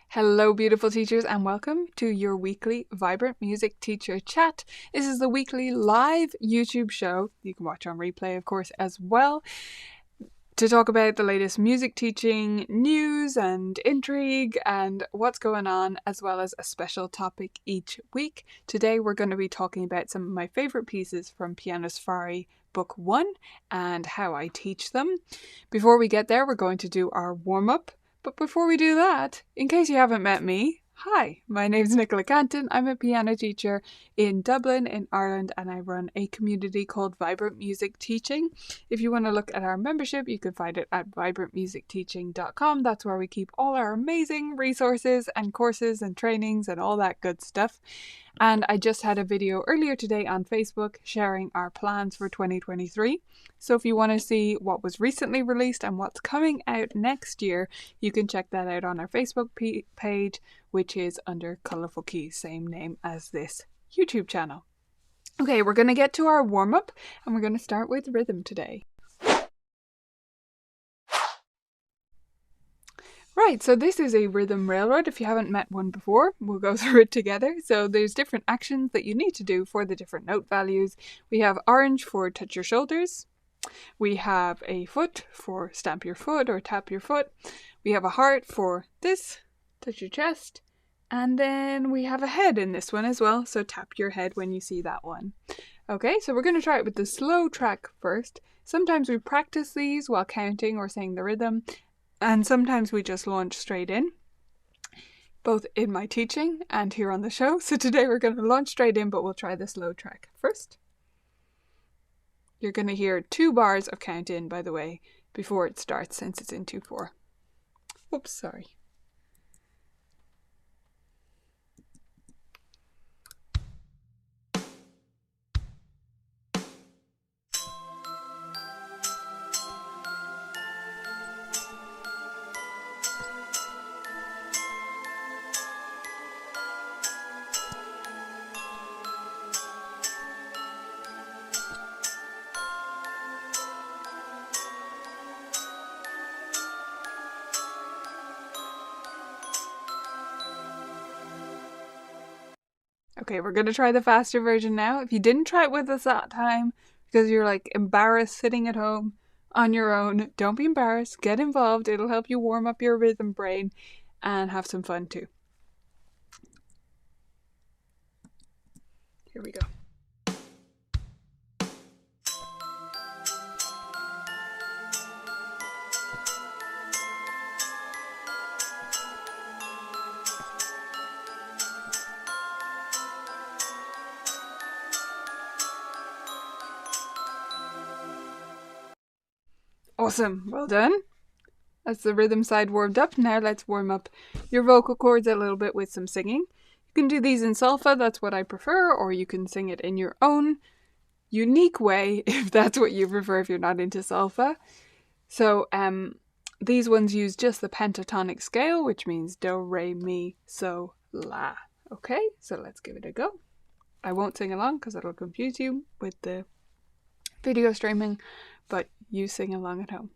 Hello, beautiful teachers, and welcome to your weekly Vibrant Music Teacher Chat. This is the weekly live YouTube show, you can watch on replay, of course, as well, to talk about the latest music teaching news and intrigue and what's going on, as well as a special topic each week. Today we're going to be talking about some of my favourite pieces from Piano Safari Book 1 and how I teach them. Before we get there, we're going to do our warm-up. But before we do that, in case you haven't met me, hi, my name's Nicola Canton. I'm a piano teacher in Dublin in Ireland, and I run a community called Vibrant Music Teaching. If you want to look at our membership, you can find it at vibrantmusicteaching.com. That's where we keep all our amazing resources and courses and trainings and all that good stuff. And I just had a video earlier today on Facebook sharing our plans for 2023. So if you want to see what was recently released and what's coming out next year, you can check that out on our Facebook page, which is under Colourful Keys, same name as this YouTube channel. Okay, we're going to get to our warm-up and we're going to start with rhythm today. Right, so this is a rhythm railroad. If you haven't met one before, we'll go through it together. So there's different actions that you need to do for the different note values. We have orange for touch your shoulders. We have a foot for stamp your foot or tap your foot. We have a heart for this, touch your chest. And then we have a head in this one as well, so tap your head when you see that one. Okay, so we're going to try it with the slow track first. Sometimes we practice these while counting or saying the rhythm. And sometimes we just launch straight in, both in my teaching and here on the show. So today we're going to launch straight in, but we'll try the slow track first. You're going to hear 2 bars of count in, by the way, before it starts, since it's in 2/4. Oops, sorry. Okay, we're going to try the faster version now. If you didn't try it with us that time because you're like embarrassed sitting at home on your own, don't be embarrassed. Get involved. It'll help you warm up your rhythm brain and have some fun too. Here we go. Awesome, well done. That's the rhythm side warmed up. Now let's warm up your vocal cords a little bit with some singing. You can do these in solfa, that's what I prefer, or you can sing it in your own unique way if that's what you prefer if you're not into solfa. So these ones use just the pentatonic scale, which means do, re, mi, so, la. Okay, so let's give it a go. I won't sing along because it'll confuse you with the video streaming, but you sing along at home.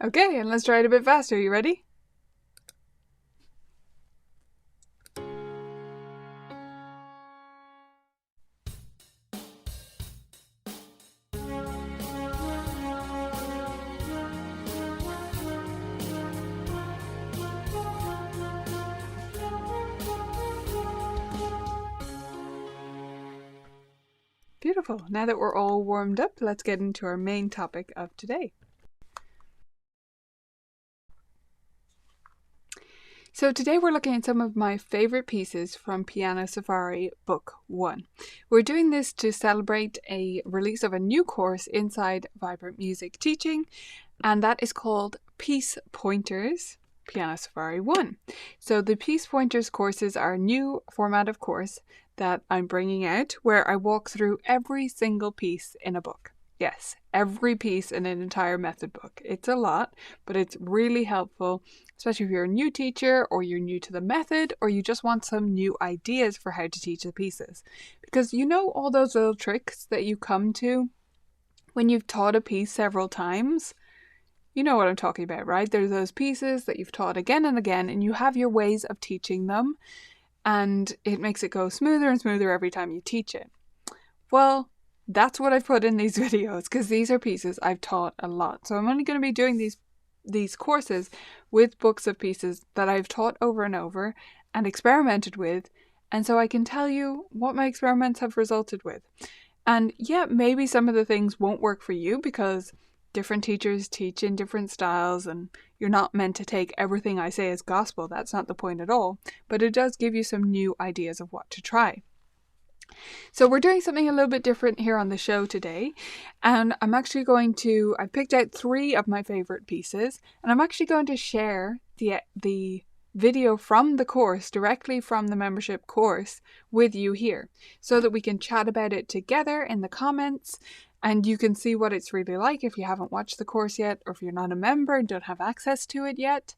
Okay, and let's try it a bit faster. You ready? Beautiful. Now that we're all warmed up, let's get into our main topic of today. So today we're looking at some of my favorite pieces from Piano Safari Book 1. We're doing this to celebrate a release of a new course inside Vibrant Music Teaching, and that is called Piece Pointers. Piano Safari 1. So the Piece Pointers courses are a new format of course that I'm bringing out where I walk through every single piece in a book. Yes, every piece in an entire method book. It's a lot, but it's really helpful, especially if you're a new teacher or you're new to the method or you just want some new ideas for how to teach the pieces. Because you know all those little tricks that you come to when you've taught a piece several times? You know what I'm talking about, right? There's those pieces that you've taught again and again, and you have your ways of teaching them, and it makes it go smoother and smoother every time you teach it. Well, that's what I've put in these videos, because these are pieces I've taught a lot. So I'm only going to be doing these courses with books of pieces that I've taught over and over and experimented with, and so I can tell you what my experiments have resulted with. And yeah, maybe some of the things won't work for you because different teachers teach in different styles and you're not meant to take everything I say as gospel. That's not the point at all. But it does give you some new ideas of what to try. So we're doing something a little bit different here on the show today. And I'm actually I picked out 3 of my favorite pieces. And I'm actually going to share the video from the course, directly from the membership course, with you here so that we can chat about it together in the comments and you can see what it's really like if you haven't watched the course yet or if you're not a member and don't have access to it yet.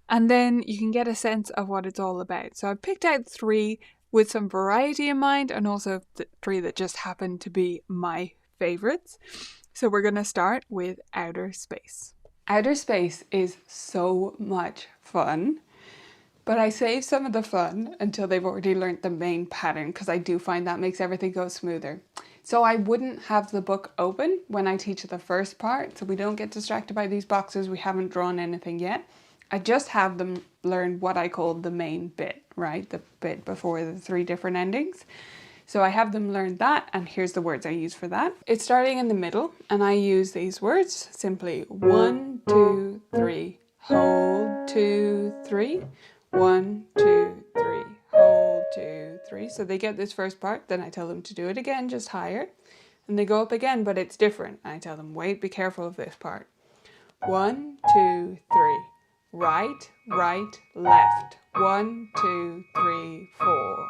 And then you can get a sense of what it's all about. So I picked out 3 with some variety in mind and also 3 that just happen to be my favorites. So we're going to start with Outer Space. Outer Space is so much fun. But I save some of the fun until they've already learnt the main pattern because I do find that makes everything go smoother. So I wouldn't have the book open when I teach the first part so we don't get distracted by these boxes. We haven't drawn anything yet. I just have them learn what I call the main bit, right? The bit before the 3 different endings. So I have them learn that, and here's the words I use for that. It's starting in the middle and I use these words simply 1, 2, 3, hold, 2, 3. 1, 2, 3, hold, 2, 3. So they get this first part, then I tell them to do it again, just higher. And they go up again, but it's different. I tell them, wait, be careful of this part. 1, 2, 3. Right, right, left. 1, 2, 3, 4.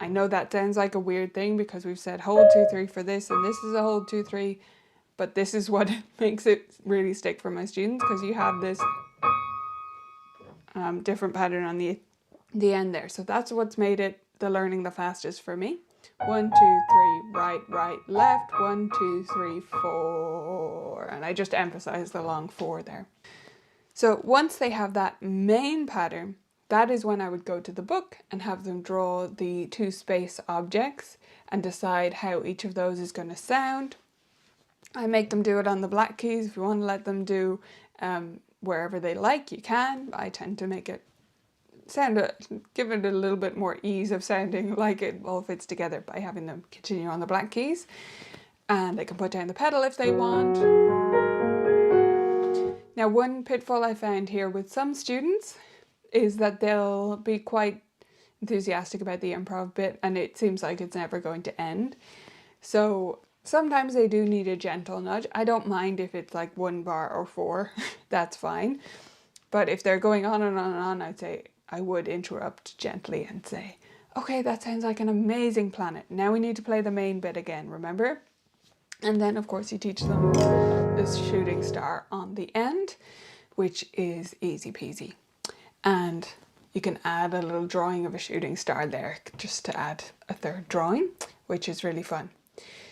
I know that sounds like a weird thing because we've said hold 2, 3 for this, and this is a hold 2, 3. But this is what makes it really stick for my students because you have this different pattern on the end there. So that's what's made it the learning the fastest for me. 1, 2, 3, right, right, left. 1, 2, 3, 4. And I just emphasize the long 4 there. So once they have that main pattern, that is when I would go to the book and have them draw the 2 space objects and decide how each of those is going to sound. I make them do it on the black keys. If you want to let them do wherever they like, you can. I tend to make it give it a little bit more ease of sounding like it all fits together by having them continue on the black keys. And they can put down the pedal if they want. Now, one pitfall I found here with some students is that they'll be quite enthusiastic about the improv bit and it seems like it's never going to end. So sometimes they do need a gentle nudge. I don't mind if it's like 1 bar or 4, that's fine. But if they're going on and on and on, I'd say I would interrupt gently and say, okay, that sounds like an amazing planet. Now we need to play the main bit again, remember? And then of course you teach them this shooting star on the end, which is easy peasy. And you can add a little drawing of a shooting star there just to add a 3rd drawing, which is really fun.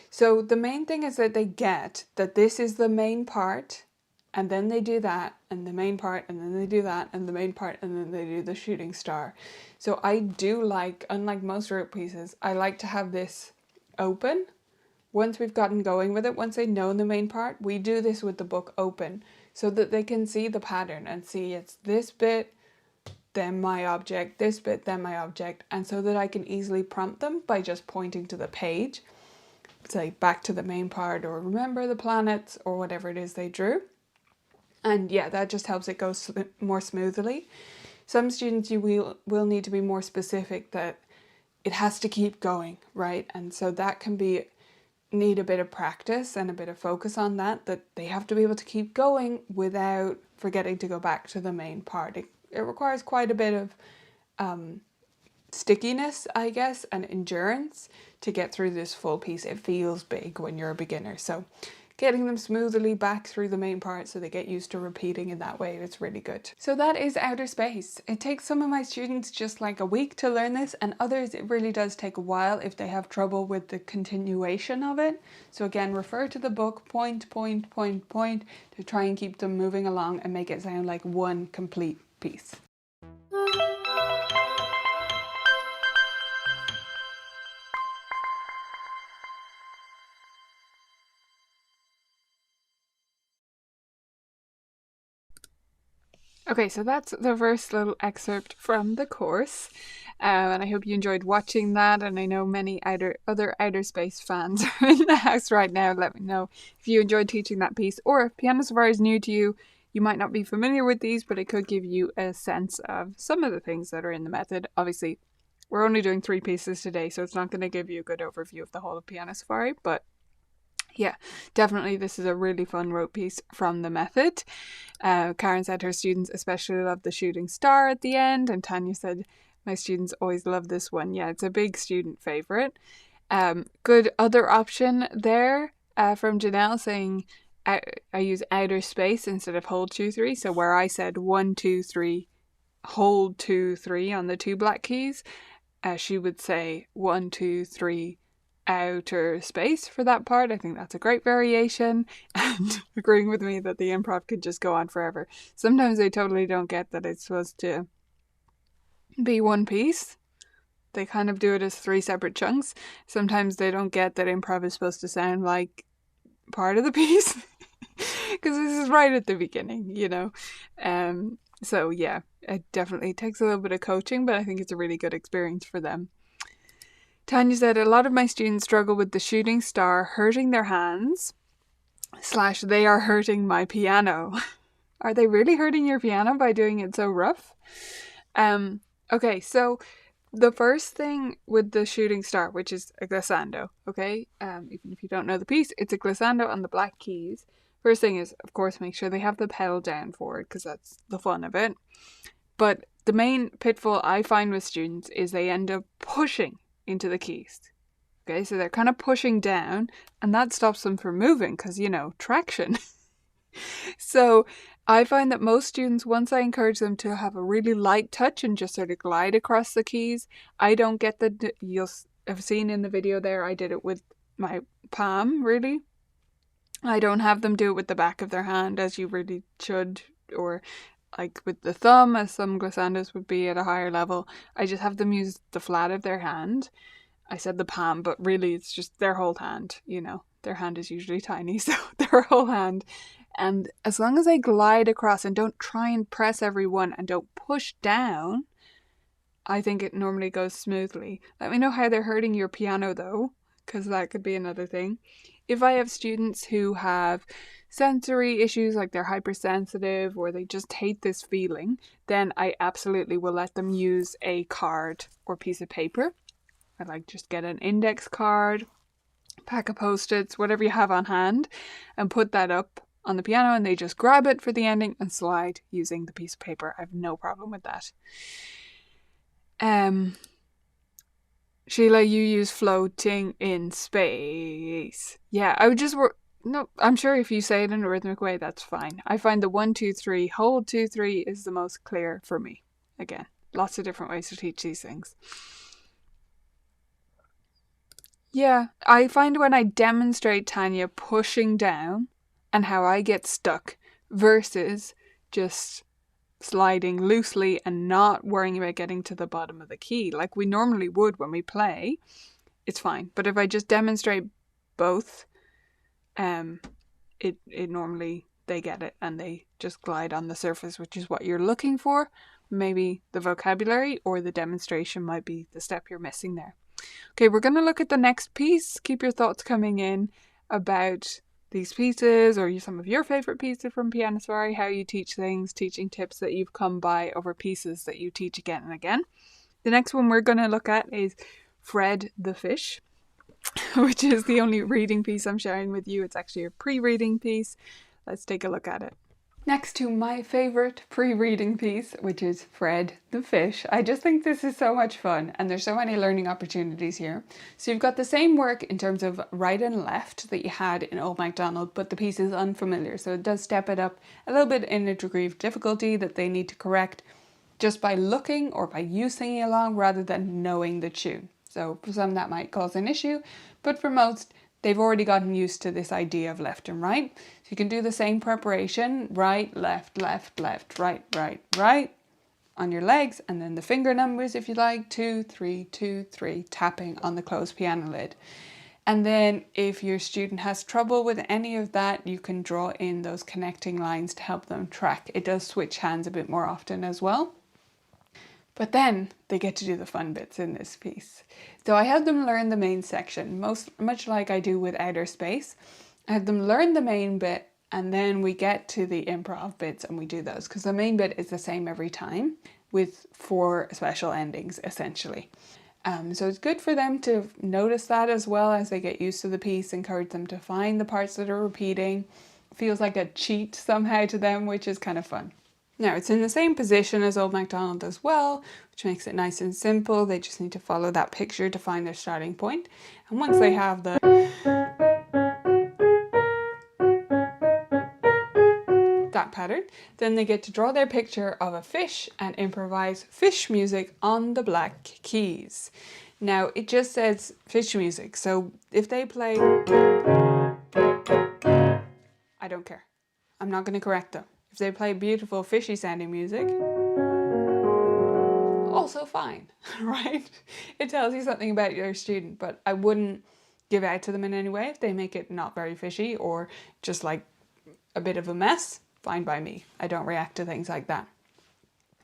So the main thing is that they get that this is the main part and then they do that and the main part and then they do that and the main part and then they do the shooting star. So I do like, unlike most rope pieces, I like to have this open. Once we've gotten going with it, once they know the main part, we do this with the book open so that they can see the pattern and see it's this bit, then my object, this bit, then my object, and so that I can easily prompt them by just pointing to the page, say back to the main part or remember the planets or whatever it is they drew. And yeah, that just helps it go more smoothly. Some students you will need to be more specific that it has to keep going, right? And so that can be need a bit of practice and a bit of focus on that they have to be able to keep going without forgetting to go back to the main part. It requires quite a bit of stickiness, I guess, and endurance to get through this full piece. It feels big when you're a beginner, so getting them smoothly back through the main part so they get used to repeating in that way, it's really good. So that is Outer Space. It takes some of my students just like a week to learn this, and others it really does take a while if they have trouble with the continuation of it. So again, refer to the book point to try and keep them moving along and make it sound like one complete piece. Okay, so that's the first little excerpt from the course, and I hope you enjoyed watching that, and I know many other Outer Space fans are in the house right now. Let me know if you enjoyed teaching that piece, or if Piano Safari is new to you, you might not be familiar with these, but it could give you a sense of some of the things that are in the method. Obviously, we're only doing 3 pieces today, so it's not going to give you a good overview of the whole of Piano Safari, but yeah, definitely this is a really fun rote piece from the method. Karen said her students especially love the shooting star at the end, and Tanya said my students always love this one. Yeah, it's a big student favourite. Good other option there from Janelle saying I use outer space instead of hold 2 3. So where I said 1 2 3 hold 2 3 on the 2 black keys, she would say 1 2 3 outer space for that part. I think that's a great variation, and agreeing with me that the improv could just go on forever. Sometimes they totally don't get that it's supposed to be one piece. They kind of do it as 3 separate chunks. Sometimes they don't get that improv is supposed to sound like part of the piece because this is right at the beginning, you know. So yeah, it definitely takes a little bit of coaching, but I think it's a really good experience for them. Tanya said, a lot of my students struggle with the shooting star hurting their hands / they are hurting my piano. Are they really hurting your piano by doing it so rough? Okay, so the first thing with the shooting star, which is a glissando, okay? Even if you don't know the piece, it's a glissando on the black keys. First thing is, of course, make sure they have the pedal down for it because that's the fun of it. But the main pitfall I find with students is they end up pushing into the keys. Okay, so they're kind of pushing down, and that stops them from moving because, you know, traction. So I find that most students, once I encourage them to have a really light touch and just sort of glide across the keys, I don't get you'll have seen in the video there, I did it with my palm, really. I don't have them do it with the back of their hand as you really should, or like with the thumb, as some glissandos would be at a higher level. I just have them use the flat of their hand. I said the palm, but really it's just their whole hand, you know. Their hand is usually tiny, so their whole hand. And as long as I glide across and don't try and press every one and don't push down, I think it normally goes smoothly. Let me know how they're hurting your piano though, because that could be another thing. If I have students who have sensory issues, like they're hypersensitive or they just hate this feeling, then I absolutely will let them use a card or piece of paper. I like just get an index card, pack of Post-its, whatever you have on hand, and put that up on the piano, and they just grab it for the ending and slide using the piece of paper. I have no problem with that. Sheila, you use floating in space. Yeah, I would just work. No, I'm sure if you say it in a rhythmic way, that's fine. I find the 1 2 3 hold 2 3 is the most clear for me. Again, lots of different ways to teach these things. Yeah, I find when I demonstrate Tanya pushing down and how I get stuck versus just sliding loosely and not worrying about getting to the bottom of the key like we normally would when we play, it's fine. But if I just demonstrate both, it normally they get it and they just glide on the surface, which is what you're looking for. Maybe the vocabulary or the demonstration might be the step you're missing there. Okay, we're going to look at the next piece. Keep your thoughts coming in about these pieces or some of your favorite pieces from Piano Safari, how you teach things, teaching tips that you've come by over pieces that you teach again and again. The next one we're going to look at is Fred the Fish. which is the only reading piece I'm sharing with you. It's actually a pre-reading piece. Let's take a look at it. Next to my favorite pre-reading piece, which is Fred the Fish. I just think this is so much fun, and there's so many learning opportunities here. So you've got the same work in terms of right and left that you had in Old MacDonald, but the piece is unfamiliar. So it does step it up a little bit in a degree of difficulty that they need to correct just by looking or by you singing along rather than knowing the tune. So for some that might cause an issue, but for most, they've already gotten used to this idea of left and right. So you can do the same preparation, right, left, left, left, right, right, right, on your legs, and then the finger numbers if you like, 2, 3, 2, 3, tapping on the closed piano lid. And then if your student has trouble with any of that, you can draw in those connecting lines to help them track. It does switch hands a bit more often as well. But then they get to do the fun bits in this piece. So I have them learn the main section, much like I do with Outer Space. I have them learn the main bit, and then we get to the improv bits and we do those, because the main bit is the same every time with 4 special endings essentially. So it's good for them to notice that as well as they get used to the piece, encourage them to find the parts that are repeating. It feels like a cheat somehow to them, which is kind of fun. Now it's in the same position as Old MacDonald as well, which makes it nice and simple. They just need to follow that picture to find their starting point. And once they have that pattern, then they get to draw their picture of a fish and improvise fish music on the black keys. Now it just says fish music, so if they play, I don't care. I'm not going to correct them. If they play beautiful fishy sounding music, also fine, right? It tells you something about your student, but I wouldn't give out to them in any way if they make it not very fishy or just like a bit of a mess. Fine by me. I don't react to things like that.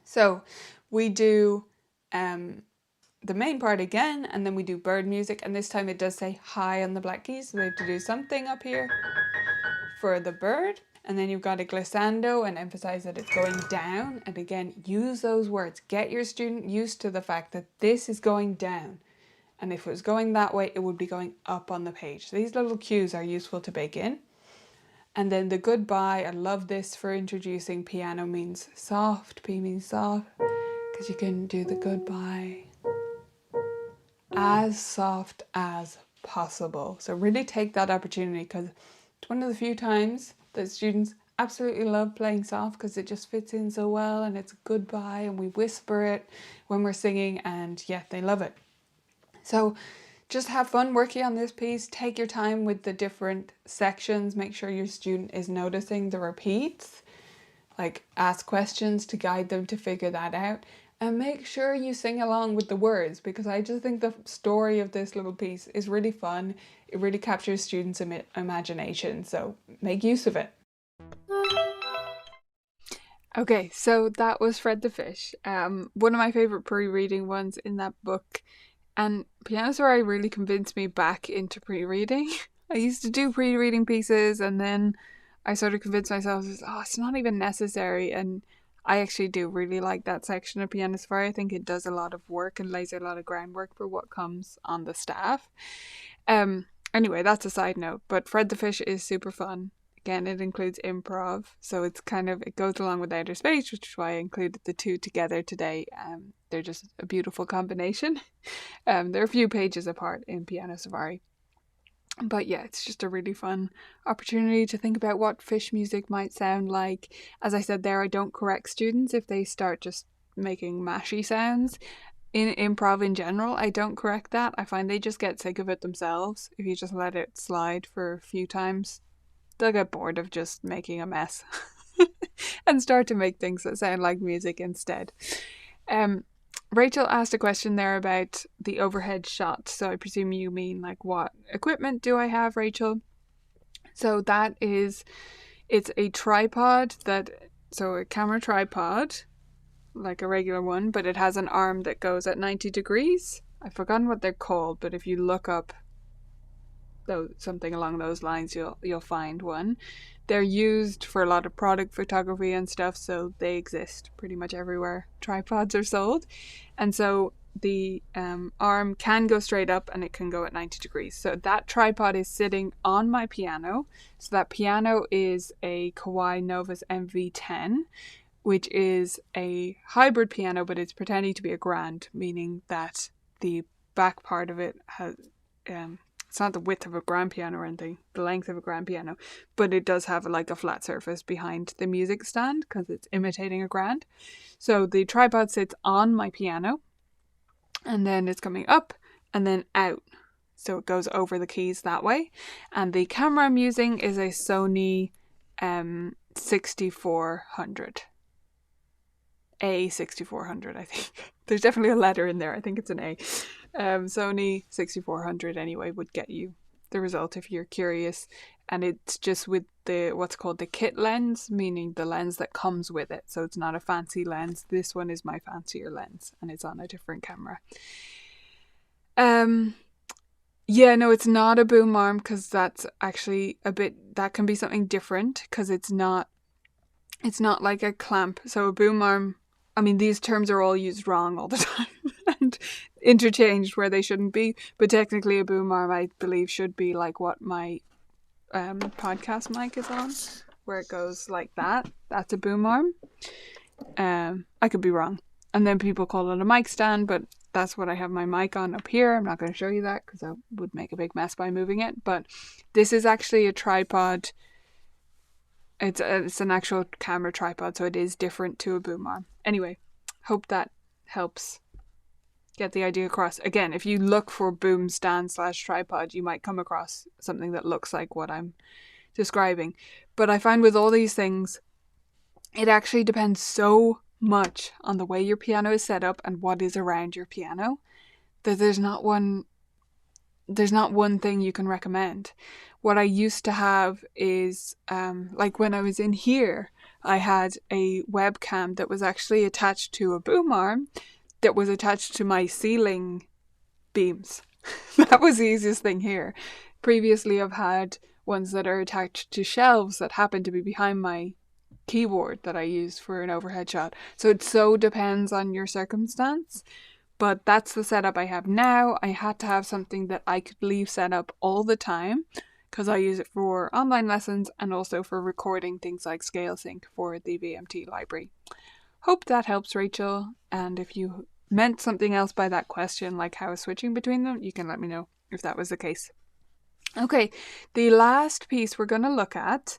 So we do the main part again, and then we do bird music, and this time it does say high on the black keys, so they have to do something up here for the bird. And then you've got a glissando and emphasize that it's going down. And again, use those words. Get your student used to the fact that this is going down. And if it was going that way, it would be going up on the page. So these little cues are useful to bake in. And then the goodbye, I love this for introducing piano means soft. P means soft, because you can do the goodbye as soft as possible. So really take that opportunity, because it's one of the few times that students absolutely love playing soft because it just fits in so well and it's a goodbye and we whisper it when we're singing, and yeah, they love it. So just have fun working on this piece. Take your time with the different sections. Make sure your student is noticing the repeats. Like, ask questions to guide them to figure that out. And make sure you sing along with the words, because I just think the story of this little piece is really fun. It really captures students' imagination, so make use of it. Okay, so that was Fred the Fish, one of my favourite pre-reading ones in that book. And Piano Soiree really convinced me back into pre-reading. I used to do pre-reading pieces, and then I sort of convinced myself, it's not even necessary. And I actually do really like that section of Piano Soiree. I think it does a lot of work and lays a lot of groundwork for what comes on the staff. Anyway, that's a side note, but Fred the Fish is super fun. Again, it includes improv, so it goes along with Outer Space, which is why I included the two together today. They're just a beautiful combination. They're a few pages apart in Piano Soiree. But yeah, it's just a really fun opportunity to think about what fish music might sound like. As I said there, I don't correct students if they start just making mashy sounds. In improv in general, I don't correct that. I find they just get sick of it themselves. If you just let it slide for a few times, they'll get bored of just making a mess and start to make things that sound like music instead. Rachel asked a question there about the overhead shot. So I presume you mean like, what equipment do I have, Rachel? So it's a tripod so a camera tripod, like a regular one, but it has an arm that goes at 90 degrees. I've forgotten what they're called, but if you look up something along those lines, you'll find one. They're used for a lot of product photography and stuff, so they exist pretty much everywhere tripods are sold. And so the arm can go straight up and it can go at 90 degrees. So that tripod is sitting on my piano. So that piano is a Kawai Novus MV10, which is a hybrid piano, but it's pretending to be a grand, meaning that the back part of it has, it's not the width of a grand piano or anything, the length of a grand piano, but it does have like a flat surface behind the music stand because it's imitating a grand. So the tripod sits on my piano, and then it's coming up and then out. So it goes over the keys that way. And the camera I'm using is a Sony 6400. A6400, I think. There's definitely a letter in there. I think it's an A. Sony 6400 anyway would get you the result if you're curious. And it's just with the what's called the kit lens, meaning the lens that comes with it. So it's not a fancy lens. This one is my fancier lens and it's on a different camera. Yeah, no, it's not a boom arm because that's actually that can be something different because it's not like a clamp. So a boom arm, I mean, these terms are all used wrong all the time and interchanged where they shouldn't be. But technically a boom arm, I believe, should be like what my podcast mic is on, where it goes like that. That's a boom arm. I could be wrong. And then people call it a mic stand, but that's what I have my mic on up here. I'm not going to show you that because I would make a big mess by moving it. But this is actually a tripod. It's an actual camera tripod, so it is different to a boom arm. Anyway, hope that helps get the idea across. Again, if you look for boom stand / tripod, you might come across something that looks like what I'm describing. But I find with all these things, it actually depends so much on the way your piano is set up and what is around your piano that there's not one thing you can recommend. What I used to have is, like when I was in here, I had a webcam that was actually attached to a boom arm that was attached to my ceiling beams. That was the easiest thing here. Previously, I've had ones that are attached to shelves that happen to be behind my keyboard that I use for an overhead shot. So it so depends on your circumstance. But that's the setup I have now. I had to have something that I could leave set up all the time because I use it for online lessons and also for recording things like Scale Sync for the VMT library. Hope that helps, Rachel. And if you meant something else by that question, like how switching between them, you can let me know if that was the case. Okay, the last piece we're going to look at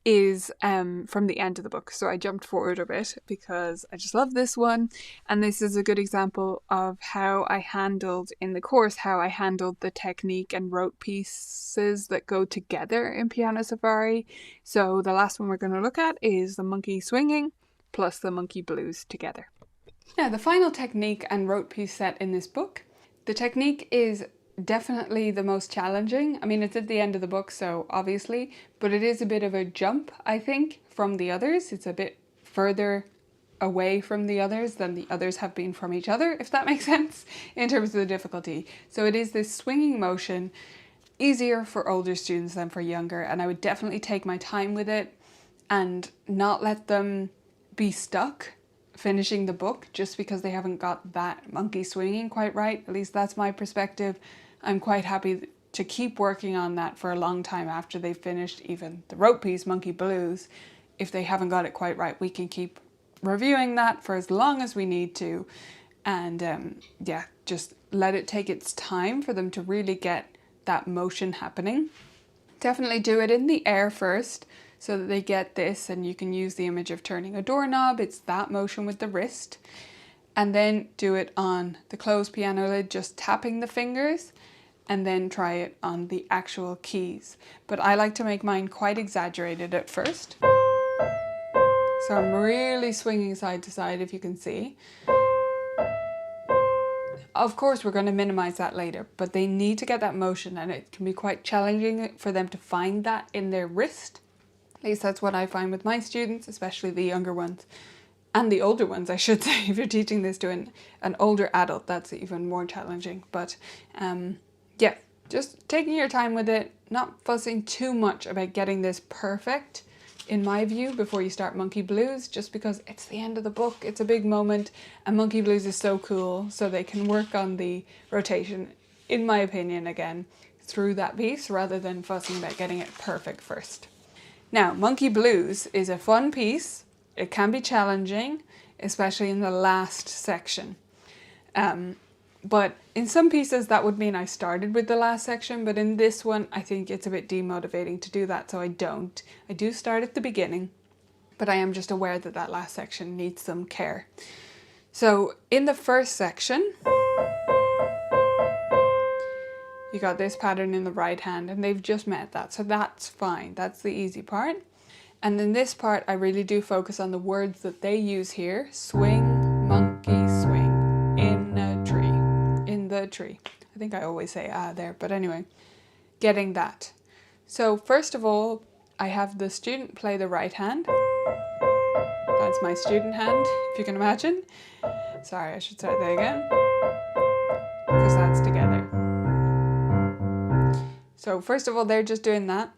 is from the end of the book. So I jumped forward a bit because I just love this one. And this is a good example of how I handled in the course, how I handled the technique and rote pieces that go together in Piano Safari. So the last one we're going to look at is the monkey swinging plus the monkey blues together. Now, the final technique and rote piece set in this book, the technique is definitely the most challenging. I mean, it's at the end of the book, so obviously, but it is a bit of a jump, I think, from the others. It's a bit further away from the others than the others have been from each other, if that makes sense, in terms of the difficulty. So it is this swinging motion, easier for older students than for younger, and I would definitely take my time with it and not let them be stuck finishing the book just because they haven't got that monkey swinging quite right. At least that's my perspective. I'm quite happy to keep working on that for a long time after they've finished even the rote piece, Monkey Blues. If they haven't got it quite right, we can keep reviewing that for as long as we need to. And just let it take its time for them to really get that motion happening. Definitely do it in the air first so that they get this, and you can use the image of turning a doorknob. It's that motion with the wrist. And then do it on the closed piano lid, just tapping the fingers, and then try it on the actual keys. But I like to make mine quite exaggerated at first. So I'm really swinging side to side, if you can see. Of course, we're going to minimize that later, but they need to get that motion, and it can be quite challenging for them to find that in their wrist. At least that's what I find with my students, especially the younger ones. And the older ones, I should say. If you're teaching this to an older adult, that's even more challenging. But just taking your time with it, not fussing too much about getting this perfect, in my view, before you start Monkey Blues, just because it's the end of the book, it's a big moment, and Monkey Blues is so cool, so they can work on the rotation, in my opinion, again, through that piece, rather than fussing about getting it perfect first. Now, Monkey Blues is a fun piece. It can be challenging, especially in the last section. But in some pieces that would mean I started with the last section, but in this one I think it's a bit demotivating to do that, so I don't. I do start at the beginning, but I am just aware that that last section needs some care. So in the first section, you got this pattern in the right hand, and they've just met that, so that's fine. That's the easy part. And in this part, I really do focus on the words that they use here. Swing, monkey, swing, in a tree, in the tree. I think I always say there, but anyway, getting that. So first of all, I have the student play the right hand. That's my student hand, if you can imagine. Sorry, I should start that again, because that's together. So first of all, they're just doing that.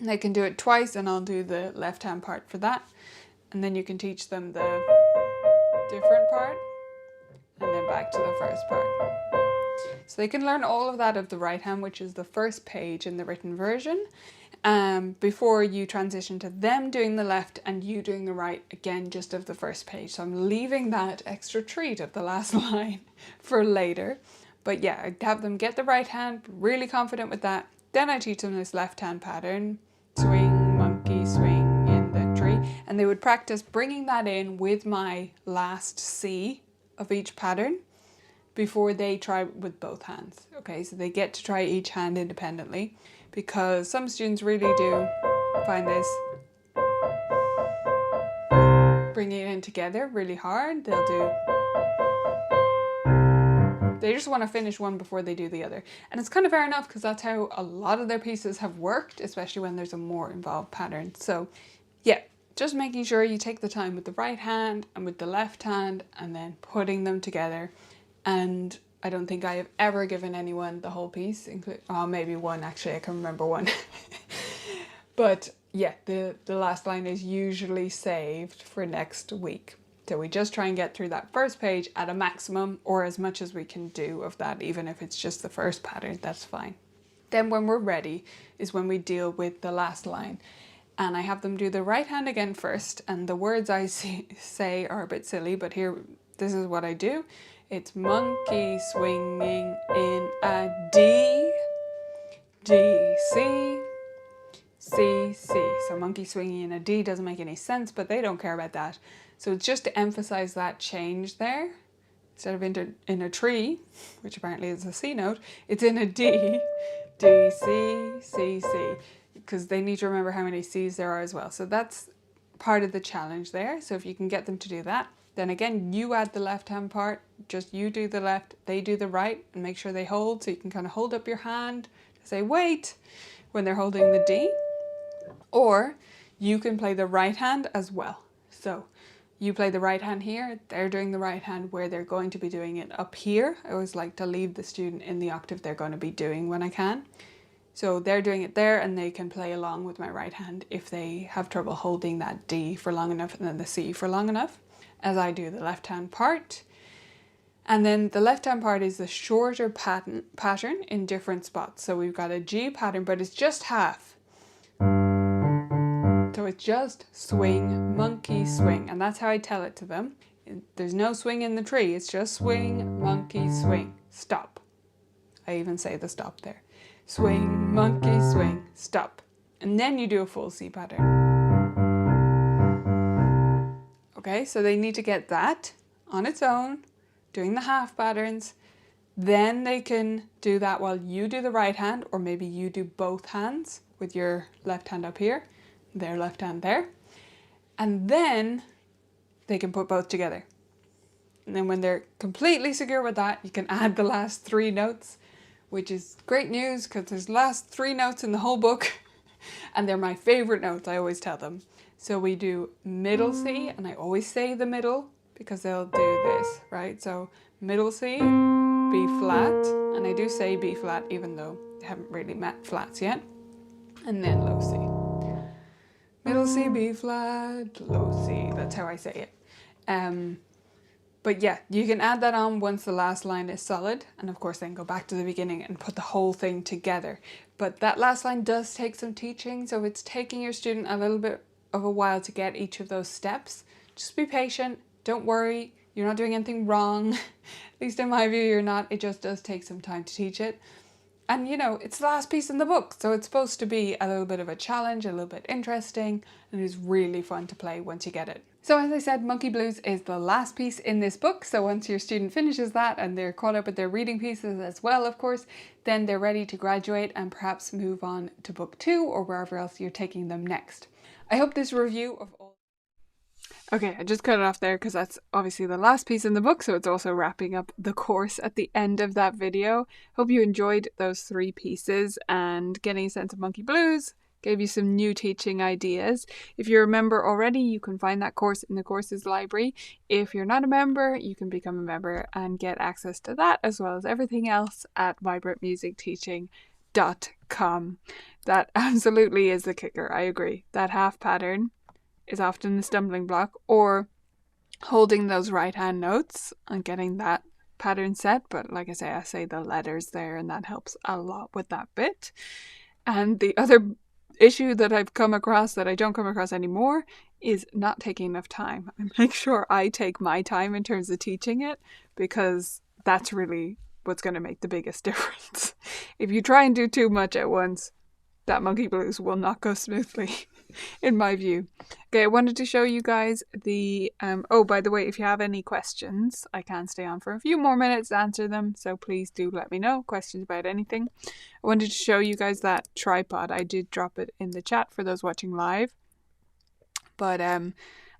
They can do it twice, and I'll do the left hand part for that. And then you can teach them the different part, and then back to the first part. So they can learn all of that of the right hand, which is the first page in the written version, before you transition to them doing the left and you doing the right, again, just of the first page. So I'm leaving that extra treat of the last line for later. But yeah, I have them get the right hand, really confident with that. Then I teach them this left hand pattern, swing, monkey, swing, in the tree. And they would practice bringing that in with my last C of each pattern before they try with both hands. Okay, so they get to try each hand independently, because some students really do find this bringing it in together really hard. They just want to finish one before they do the other. And it's kind of fair enough, because that's how a lot of their pieces have worked, especially when there's a more involved pattern. So yeah, just making sure you take the time with the right hand and with the left hand, and then putting them together. And I don't think I have ever given anyone the whole piece, maybe one actually, I can remember one. But yeah, the last line is usually saved for next week. So we just try and get through that first page at a maximum, or as much as we can do of that, even if it's just the first pattern, that's fine. Then when we're ready is when we deal with the last line. And I have them do the right hand again first, and the words I say are a bit silly, but here, this is what I do. It's monkey swinging in a D, D, C, C, C. So monkey swinging in a D doesn't make any sense, but they don't care about that. So it's just to emphasize that change there. Instead of in a tree, which apparently is a C note, it's in a D, D, C, C, C, because they need to remember how many C's there are as well. So that's part of the challenge there. So if you can get them to do that, then again, you add the left hand part, just you do the left, they do the right, and make sure they hold. So you can kind of hold up your hand to say wait when they're holding the D, or you can play the right hand as well. So you play the right hand here, they're doing the right hand where they're going to be doing it up here. I always like to leave the student in the octave they're going to be doing when I can. So they're doing it there, and they can play along with my right hand if they have trouble holding that D for long enough and then the C for long enough, as I do the left hand part. And then the left hand part is the shorter pattern in different spots. So we've got a G pattern, but it's just half. So it's just swing, monkey, swing. And that's how I tell it to them. There's no swing in the tree. It's just swing, monkey, swing. Stop. I even say the stop there. Swing, monkey, swing, stop. And then you do a full C pattern. Okay, so they need to get that on its own, doing the half patterns. Then they can do that while you do the right hand, or maybe you do both hands with your left hand up here, their left hand there. And then they can put both together. And then when they're completely secure with that, you can add the last 3 notes, which is great news because there's last 3 notes in the whole book. And they're my favorite notes, I always tell them. So we do middle C, and I always say the middle because they'll do this, right? So middle C, B flat, and I do say B flat even though they haven't really met flats yet, and then low C. Middle C, B flat, low C. That's how I say it. But yeah, you can add that on once the last line is solid, and of course then go back to the beginning and put the whole thing together. But that last line does take some teaching, so it's taking your student a little bit of a while to get each of those steps. Just be patient, don't worry, you're not doing anything wrong. At least in my view, you're not. It just does take some time to teach it. And you know, it's the last piece in the book, so it's supposed to be a little bit of a challenge, a little bit interesting, and it's really fun to play once you get it. So as I said, Monkey Blues is the last piece in this book, so once your student finishes that and they're caught up with their reading pieces as well, of course, then they're ready to graduate and perhaps move on to book 2 or wherever else you're taking them next. I hope this review of all... Okay, I just cut it off there because that's obviously the last piece in the book, so it's also wrapping up the course at the end of that video. Hope you enjoyed those 3 pieces and getting a sense of Monkey Blues. Gave you some new teaching ideas. If you're a member already, you can find that course in the courses library. If you're not a member, you can become a member and get access to that as well as everything else at vibrantmusicteaching.com. That absolutely is the kicker, I agree. That half pattern is often the stumbling block, or holding those right hand notes and getting that pattern set. But like I say the letters there, and that helps a lot with that bit. And the other issue that I've come across that I don't come across anymore is not taking enough time. I make sure I take my time in terms of teaching it, because that's really what's going to make the biggest difference. If you try and do too much at once, that Monkey Blues will not go smoothly, in my view. Okay, I wanted to show you guys the... oh, by the way, if you have any questions, I can stay on for a few more minutes to answer them, so please do let me know. Questions about anything. I wanted to show you guys that tripod. I did drop it in the chat for those watching live, but I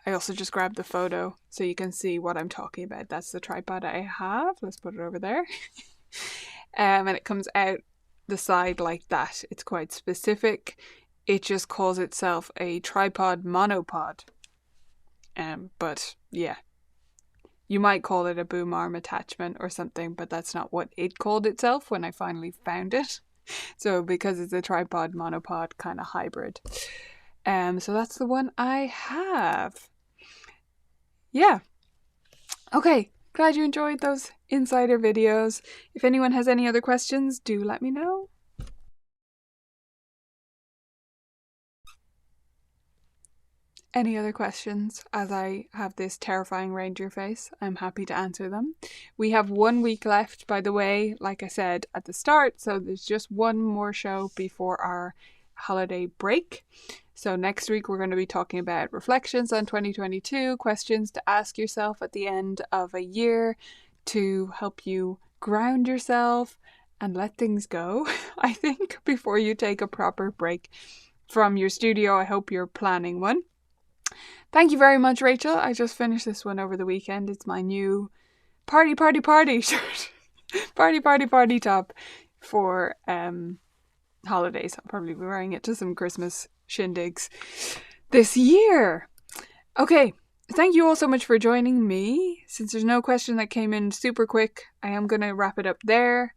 also just grabbed the photo so you can see what I'm talking about. That's the tripod I have. Let's put it over there. And it comes out the side like that. It's quite specific. It just calls itself a tripod monopod. But yeah, you might call it a boom arm attachment or something, but that's not what it called itself when I finally found it. So because it's a tripod monopod kind of hybrid. So that's the one I have. Yeah. Okay. Glad you enjoyed those insider videos. If anyone has any other questions, do let me know. Any other questions as I have this terrifying reindeer face? I'm happy to answer them. We have 1 week left, by the way, like I said at the start, so there's just one more show before our holiday break. So next week we're going to be talking about reflections on 2022, questions to ask yourself at the end of a year to help you ground yourself and let things go, I think, before you take a proper break from your studio. I hope you're planning one. Thank you very much, Rachel. I just finished this one over the weekend. It's my new party shirt. party top for holidays. I'll probably be wearing it to some Christmas shindigs this year. Okay, thank you all so much for joining me. Since there's no question that came in super quick, I am going to wrap it up there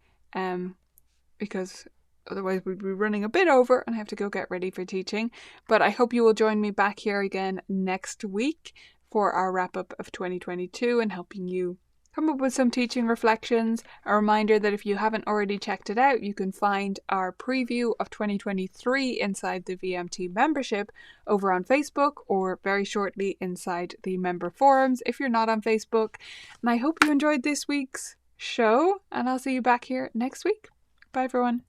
because otherwise we'd be running a bit over and I have to go get ready for teaching. But I hope you will join me back here again next week for our wrap up of 2022 and helping you come up with some teaching reflections. A reminder that if you haven't already checked it out, you can find our preview of 2023 inside the VMT membership over on Facebook, or very shortly inside the member forums if you're not on Facebook. And I hope you enjoyed this week's show, and I'll see you back here next week. Bye everyone.